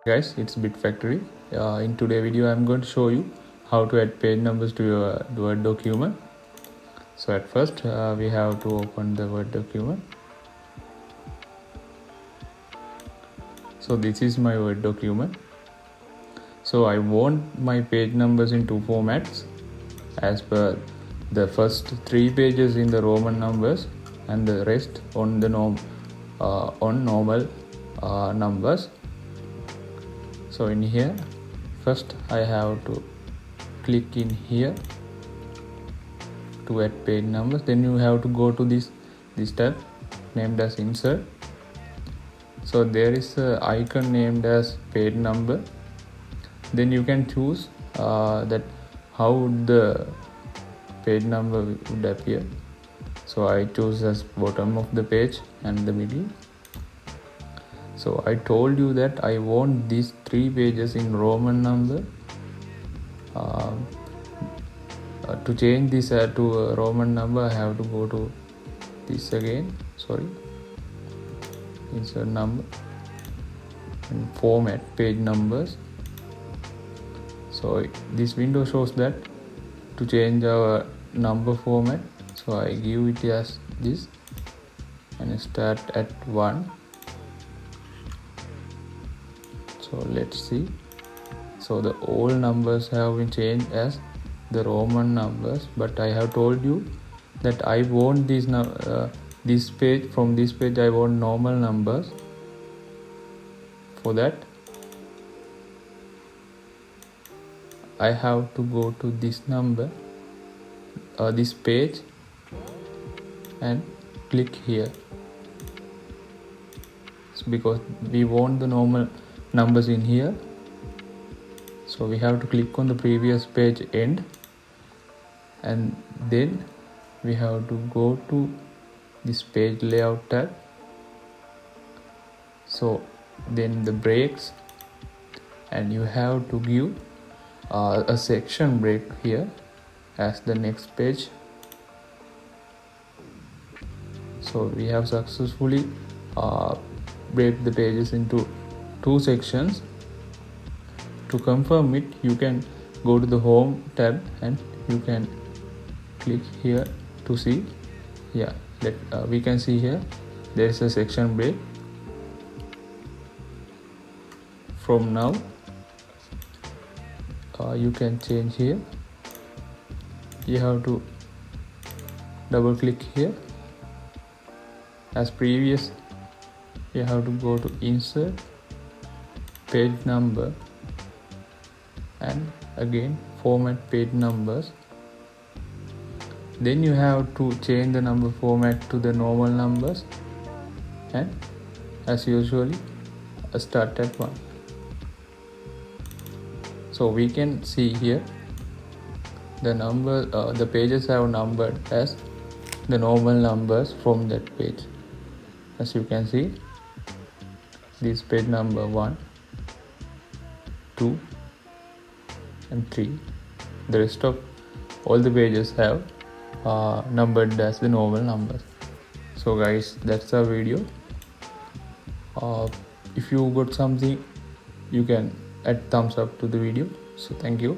Guys, it's Bit Factory. In today's video I'm going to show you how to add page numbers to your Word document. So at first we have to open the Word document. So this is my Word document. So I want my page numbers in two formats, as per the first three pages in the Roman numbers and the rest on the normal numbers. So in here, first I have to click in here to add page numbers. Then you have to go to this tab named as insert. So there is an icon named as page number. Then you can choose that how would the page number would appear. So I choose as bottom of the page and the middle. So I told you that I want these three pages in Roman number. To change this to a Roman number, I have to go to this again. Insert number and format page numbers. So this window shows that to change our number format. So I give it as this and start at 1. So let's see. So the all numbers have been changed as the Roman numbers, but I have told you that I want this page, from this page I want normal numbers. For that I have to go to this number, this page, and click here. It's because we want the normal numbers in here. So we have to click on the previous page end, and then we have to go to this page layout tab. So then the breaks, and you have to give a section break here as the next page. So we have successfully break the pages into two sections. To confirm it, you can go to the home tab and you can click here to see. We can see here there is a section break. From now you can change here. You have to double click here. As previous, you have to go to insert page number and again format page numbers. Then you have to change the number format to the normal numbers, and as usually start at 1. So we can see here the pages have numbered as the normal numbers from that page. As you can see, this page number 1, 2 and 3. The rest of all the pages have numbered as the normal numbers. So guys, that's our video. If you got something, you can add thumbs up to the video. So thank you.